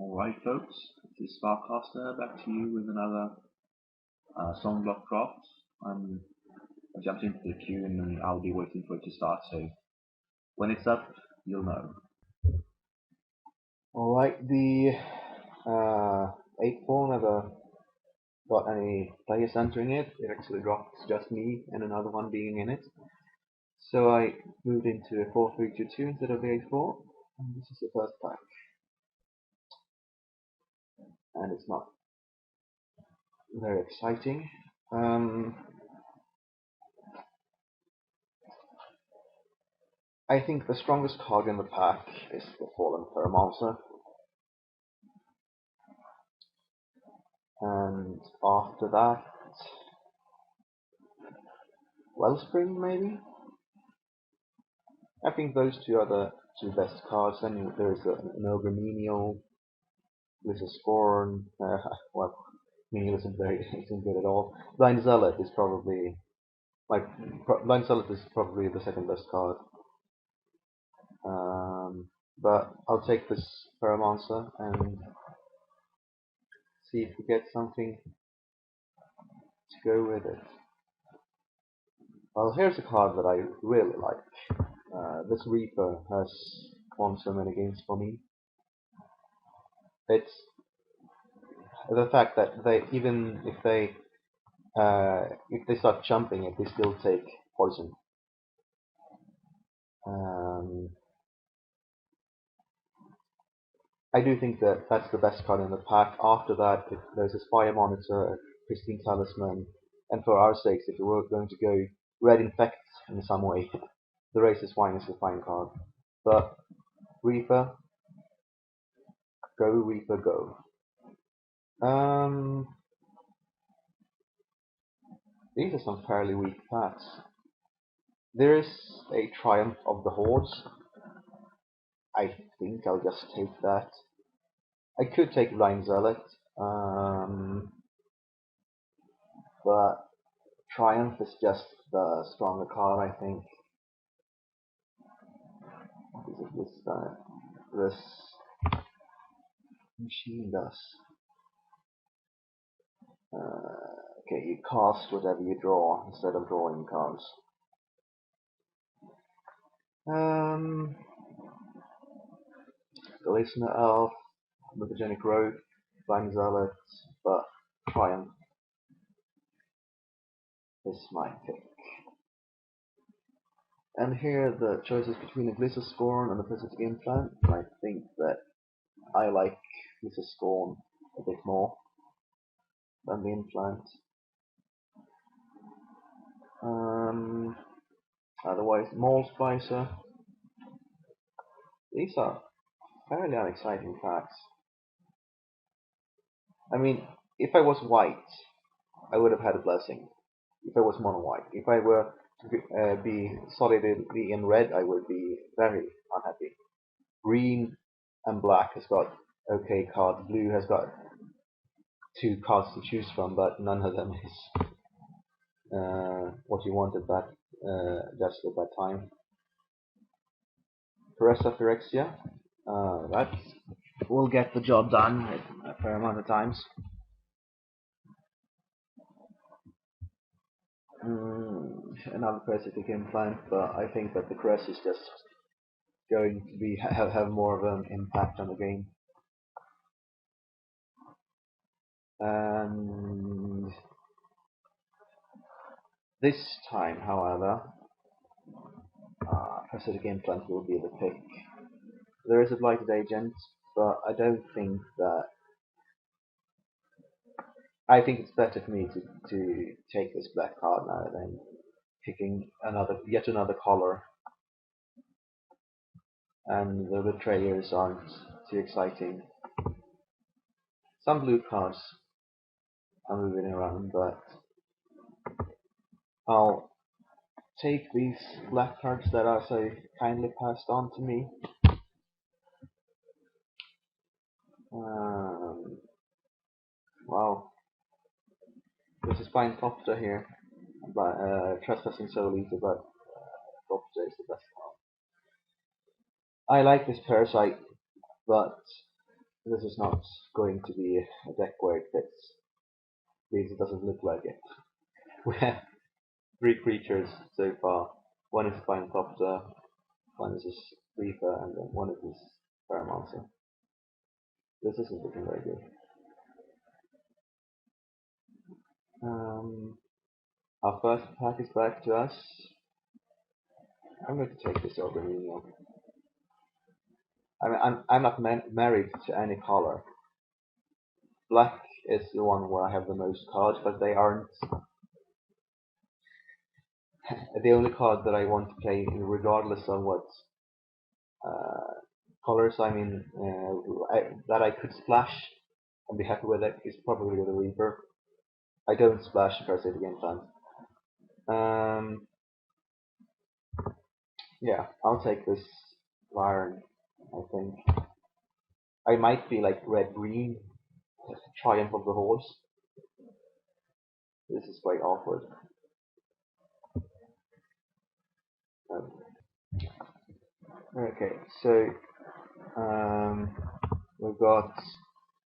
Alright folks, this is Sparkcaster back to you with another song block draft. I jumped into the queue and I'll be waiting for it to start, so when it's up, you'll know. Alright, the 8-4 never got any players entering it. It actually dropped just me and another one being in it. So I moved into a 4-3-2-2 instead of the 8-4. And this is the first pack. And it's not very exciting. I think the strongest card in the pack is the Fallen Pyromancer. And after that, Wellspring maybe? I think those two are the two best cards. Then there's an Ogre Menial, there's a Scorn, well, Menial isn't good at all. Blind Zealot is probably, Blind Zealot is probably the second best card. But I'll take this Pyromancer and see if we get something to go with it. Well, here's a card that I really like. This Reaper has won so many games for me. It's the fact that even if they start jumping it, they still take poison. I do think that that's the best card in the pack. After that, there's a Spire Monitor, Pristine Talisman, and for our sakes, if we were going to go Red Infect in some way, the Racer's Wine is a fine card. But Reaper, go. These are some fairly weak packs. There is a Triumph of the Hordes. I think I'll just take that. I could take Blind Zealot, but Triumph is just the stronger card, I think. What is it this machine does? Okay, you cast whatever you draw instead of drawing cards. The Listener Elf, Mutagenic Rogue, Blind Zealot, but Triumph is my pick. And here the choices between a Glister Scorn and a Parasitic Implant. I think that I like Glister Scorn a bit more than the Implant. Otherwise, Maul Splicer. These are fairly unexciting facts. I mean, if I was white, I would have had a blessing. If I was mono white, if I were to be solidly in red, I would be very unhappy. Green and black has got okay cards. Blue has got two cards to choose from, but none of them is what you wanted that just at that time. Caressa Phyrexia, that will get the job done a fair amount of times. Another Parasitic Implant, but I think that the Caress is just going to be have more of an impact on the game. And this time, however, Parasitic Implant will be the pick. There is a Blighted Agent, but I don't think that. I think it's better for me to take this black card now than picking yet another color, and the betrayers aren't too exciting. Some blue cards are moving around, but I'll take these black cards that are so kindly passed on to me. Wow, this is Spinecopter here, but Trespassing Soul Eater, but Copter is the best one. I like this Parasite, but this is not going to be a deck where it fits, because it doesn't look like it. We have 3 creatures so far. One is Spinecopter, one is a Reaper, and then one is this Paramonster. This isn't looking very good. Our first pack is back to us. I'm going to take this over Menial. I mean, I'm not married to any color. Black is the one where I have the most cards, but they aren't the only card that I want to play, regardless of what colors. I mean, that I could splash and be happy with it is probably the Reaper. I don't splash Parasite against land. Yeah, I'll take this Lyran, I think. I might be like red-green, Triumph of the Horse. This is quite awkward. Okay, so we've got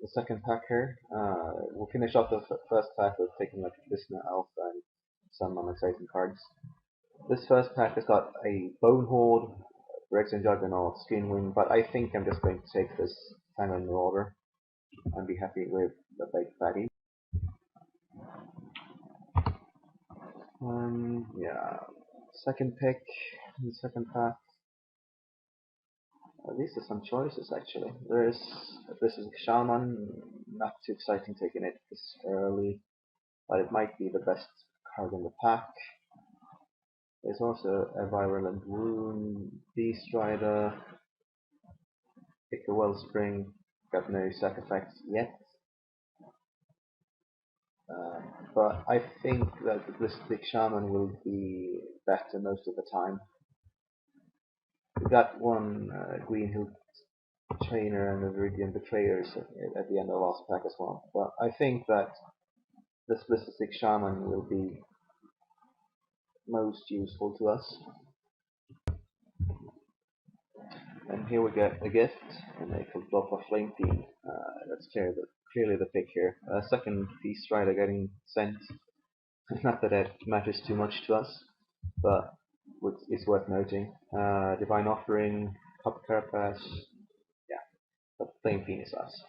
the second pack here. We'll finish off the first pack with taking like Listener Elf and some unexciting cards. This first pack has got a Bone Horde, Phyrexian Juggernaut, Skinwing, but I think I'm just going to take this Tangle Marauder and be happy with the big fatty. Yeah, second pick, the second pack. These are some choices actually. This is Shaman, not too exciting taking it this early, but it might be the best card in the pack. There's also a Virulent Wound, Beast Rider, Pick a Wellspring, got no sack effects yet. But I think that this big Shaman will be better most of the time. We got one Green Hill Trainer and the Viridian Betrayers at the end of the last pack as well. But I think that this Blisterstic Shaman will be most useful to us. And here we get a gift, and a Keldopha Flame Fiend. That's clearly the pick here. Second Beast Rider getting sent. Not that it matters too much to us, but it's worth noting. Divine Offering, Copper Carapace, yeah, but Flame Fiend is us.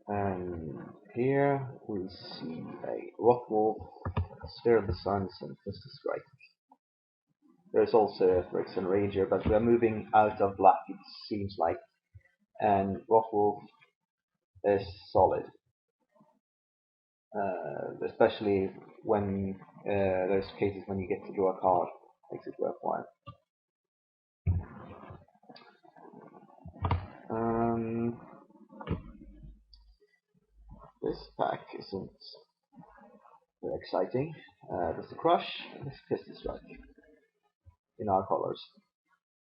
And here we see a Rockwolf, Sphere of the Suns, and Twisted Strike. There's also a Phyrexian Ranger, but we're moving out of black, it seems like. And Rockwolf is solid. Especially when there's cases when you get to draw a card, makes it worthwhile. This pack isn't very exciting. There's a Crush, and there's Twisted Strike in our colors.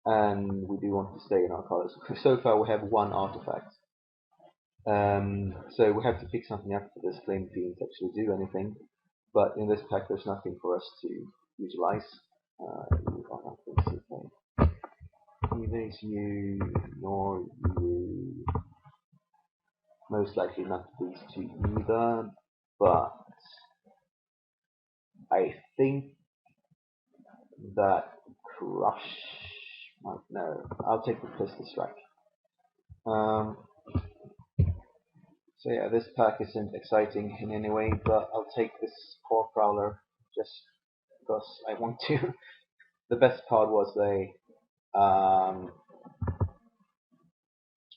And we do want to stay in our colors. So far we have one artifact. So we have to pick something up for this Flame Fiend to actually do anything. But in this pack there's nothing for us to utilize. Neither is you, nor you. Most likely not these two either. But I think that Crush might no. I'll take the Twisted Strike. So yeah, this pack isn't exciting in any way, but I'll take this Core Prowler just because I want to. The best card was a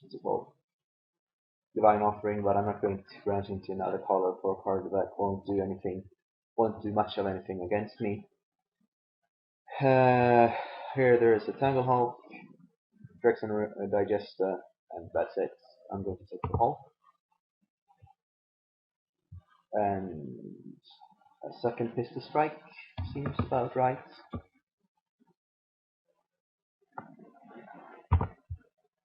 what's it called? Divine Offering, but I'm not going to branch into another color for a card that won't do anything won't do much of anything against me. Uh, Here there is a Tanglehold, Drexen Digester, and that's it. I'm going to take the hull. And a second Pistol Strike seems about right.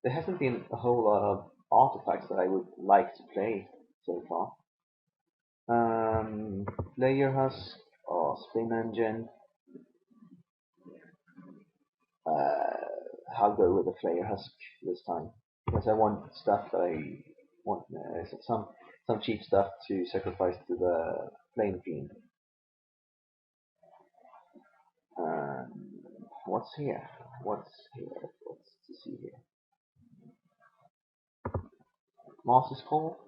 There hasn't been a whole lot of artifacts that I would like to play so far. Player Husk or Spin Engine. I'll go with the Player Husk this time because I want stuff that I want some cheap stuff to sacrifice to the Flame Fiend. What's here? What's here? What's to see here? Master's Call?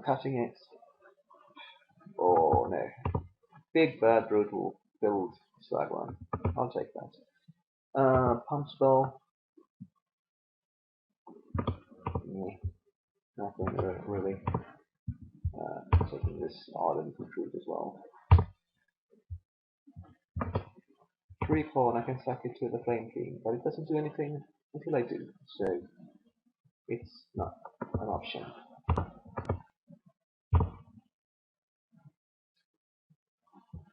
Cutting it? Oh no. Big Bad Brutal Build Slag one. I'll take that. Punch Spell. Nothing really. Taking this Ardent Recruit as well. 3/4 and I can sack it to the Flame Fiend, but it doesn't do anything until I do, so it's not an option.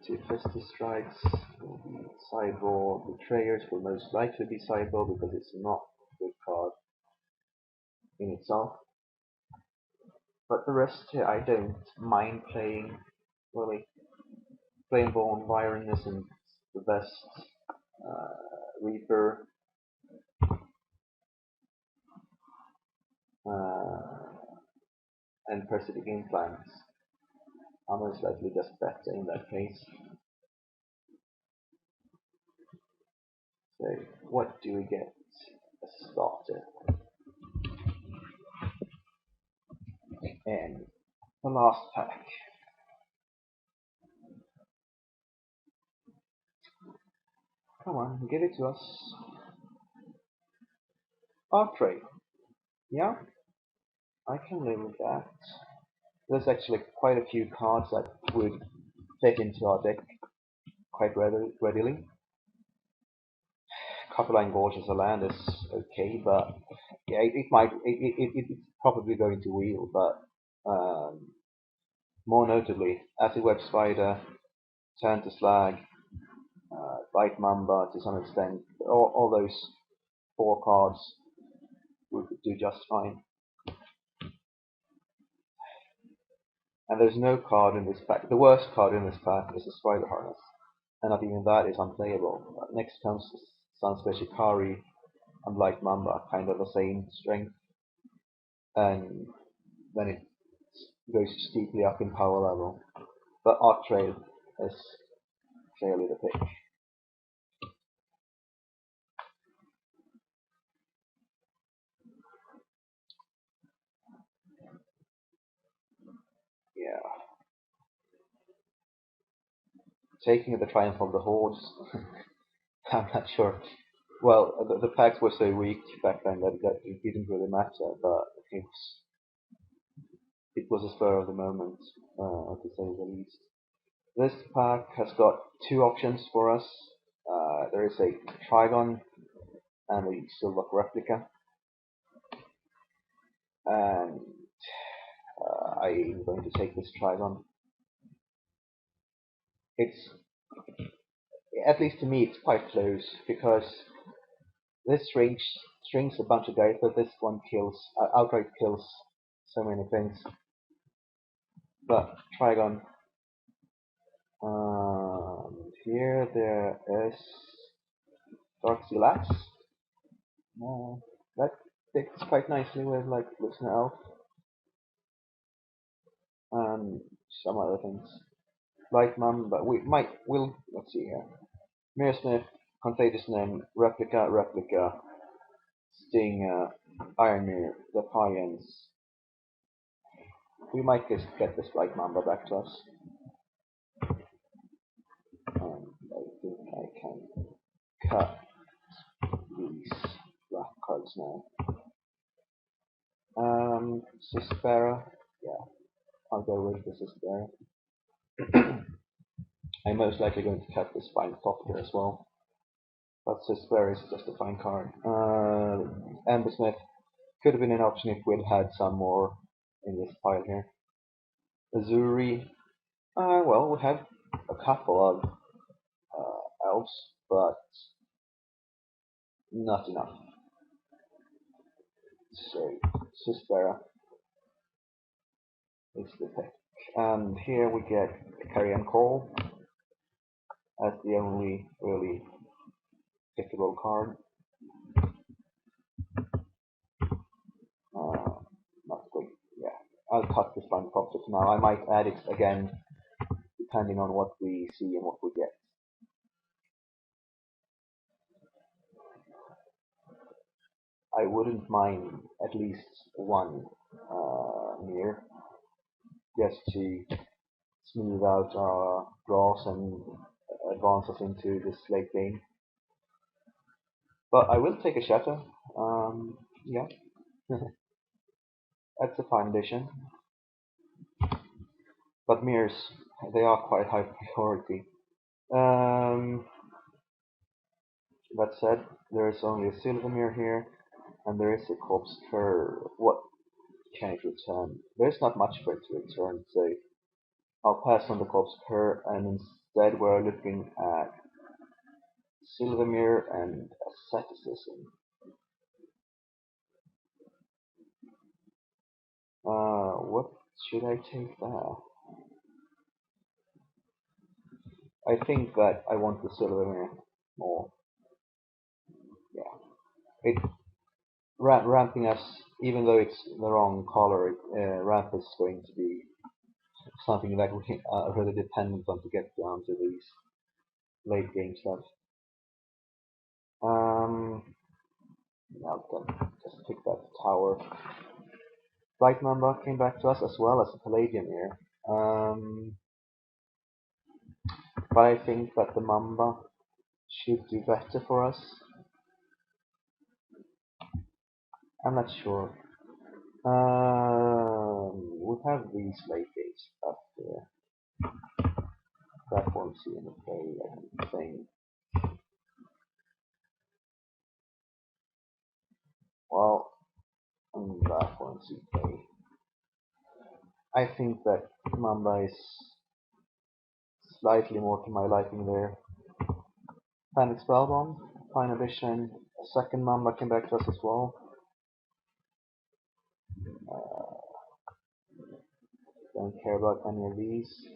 Two Festive Strikes will be sideboard. Betrayers will most likely be sideboard because it's not a good card in itself. But the rest here I don't mind playing, really. Flameborn, Byron isn't the best. Reaper. And Parasitic Implants are most likely just better in that case. So what do we get as a starter? And the last pack. Come on, give it to us. Arcray. Yeah, I can live with that. There's actually quite a few cards that would fit into our deck quite readily. Copperline Gorge as a land is okay, but yeah, it's probably going to wheel, but more notably, Acid Web Spider, Turn to Slag, Bite Mamba to some extent, all those 4 cards would do just fine. And there's no card in this pack. The worst card in this pack is the Spider Harness, and not even that is unplayable. Next comes Sunsplash Hikari and Light Mamba, kind of the same strength, and then it goes steeply up in power level. But Arc Trail is clearly the pick. Yeah. Taking the Triumph of the Hordes, I'm not sure. Well, the packs were so weak back then that it didn't really matter, but it was a spur of the moment, to say the least. This pack has got 2 options for us. There is a Trigon and a Silvok Replica, and I'm going to take this Trigon. It's, at least to me, it's quite close because this strings a bunch of guys, but this one outright kills so many things. But Trigon. Here there is Darkseid. That fits quite nicely with like Listener Elf and some other things. Light Mum, but let's see here. Mirror Smith, Contagious Name, Replica, Stinger, Iron Mirror, Defiance. We might just get this Light Mamba back to us. I think I can cut these black cards now. Suspera, yeah, I'll go with the Suspera. I'm most likely going to cut the Spine Copter as well. But Sister is just a fine card. Amber Smith could have been an option if we'd had some more in this pile here. Azuri, well, we have a couple of elves, but not enough. So, Sister is the pick. And here we get Carrion Call as the only really pickable card. Not good. Yeah, I'll cut the Spine Copter for now. I might add it again depending on what we see and what we get. I wouldn't mind at least one Mir just to smooth out our draws and advance us into this late game. But I will take a Shatter. Yeah, that's a fine addition. But Mirs, they are quite high priority. That said, there is only a Silvermere here, and there is a Corpse Cur. What can it return? There's not much for it to return, so I'll pass on the Corpse Cur, and instead we're looking at Silvermere and Asceticism. What should I take there? I think that I want the Silvermere more. Yeah, it ramping us, even though it's the wrong color, ramp is going to be something that we are really dependent on to get down to these late game stuff. Now then, just pick that tower. Bright Mamba came back to us as well as a Palladium here. But I think that the Mamba should do better for us. I'm not sure. We have these late games up there. That won't see in the play, I think. Well, that won't see play. I think that Mamba is slightly more to my liking there. Panic Spellbomb, fine addition. A second Mamba came back to us as well. Don't care about any of these.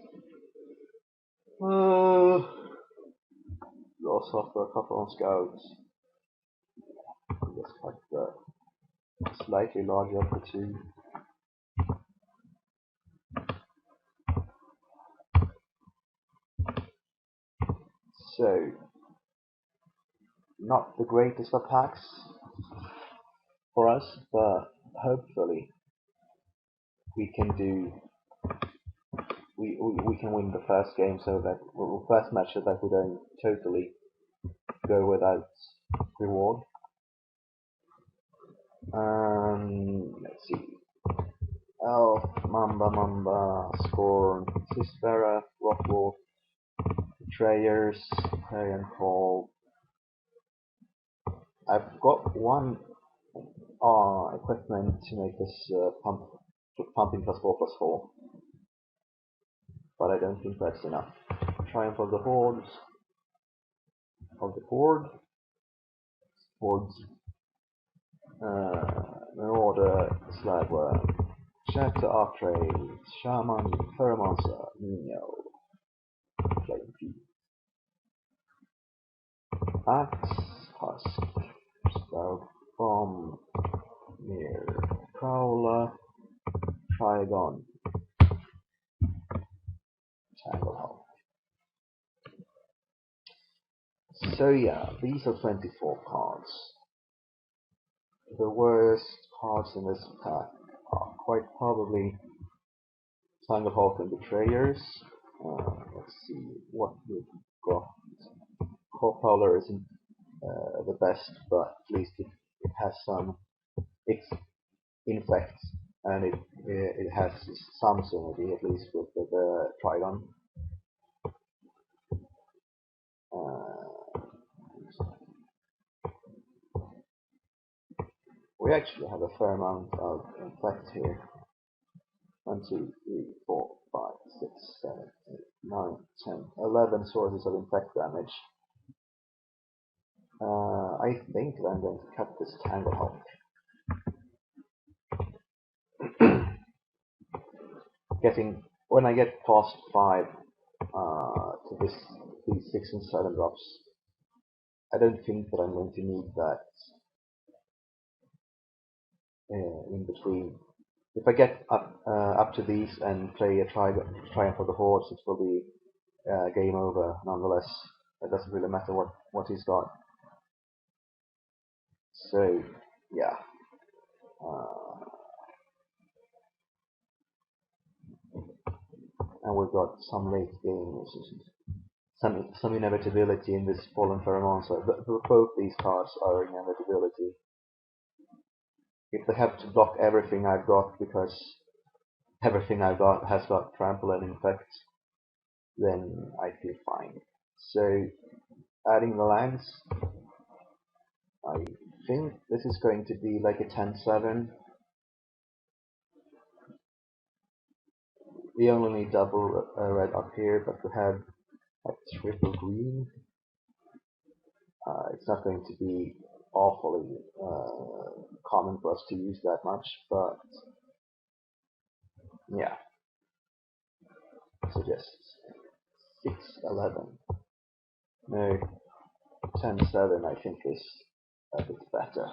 Lost off for a couple on scouts. Just cut the slightly larger of the two. So, not the greatest of packs for us, but hopefully we can do. We can win the first game, so that first match, so that we don't totally go without reward. Let's see. Elf, Mamba, Scorn, Sistera, Rockwolf, Betrayers, Carrion Call. I've got one equipment to make this pumping +4/+4, but I don't think that's enough. Triumph of the Hordes, of the Horde, Hordes, Marauder, Slagworm, Shatter Archray, Shaman, Pheromonster, Nino, Flame Thief, Axe, Husk, Spell Bomb, Mir, Prowler, Trigon, Tanglehold. So yeah, these are 24 cards. The worst cards in this pack are quite probably Tanglehold and Betrayers. Let's see what we've got. Core Prowler isn't the best, but at least it has some infects, and it has some synergy at least with the Trigon. we actually have a fair amount of infect here. 1, 2, 3, 4, 5, 6, 7, 8, 9, 10, 11 sources of infect damage. I think that I'm going to cut this Tanglehock. When I get past 5 to these 6 and 7 drops, I don't think that I'm going to need that in between. If I get up to these and play a Triumph of the Hordes, it will be game over nonetheless. It doesn't really matter what he's got. So yeah. And we've got some late game, some inevitability in this Fallen Pheromancer. Both these cards are inevitability. If they have to block everything I've got because everything I've got has got Trample and Infect, then I feel fine. So adding the lands, I think this is going to be like a 10-7. We only need double red up here, but we have a triple green. It's not going to be awfully common for us to use that much, but yeah. So just 6-11. No, 10-7 I think is a bit better.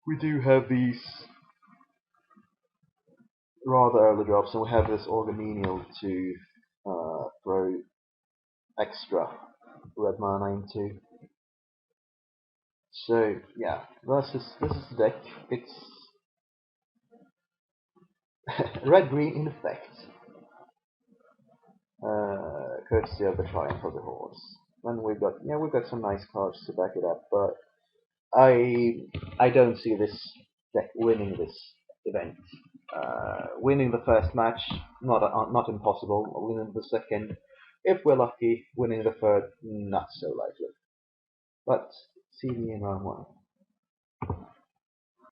We do have these rather early drops, and we have this Orgamenial to throw extra red mana into. So yeah, this is the deck. It's red-green in effect, courtesy of the Triumph of the Hordes. And we've got some nice cards to back it up, but I don't see this deck winning this event. Winning the first match, not impossible. Winning the second, if we're lucky. Winning the third, not so likely. But see me in round 1.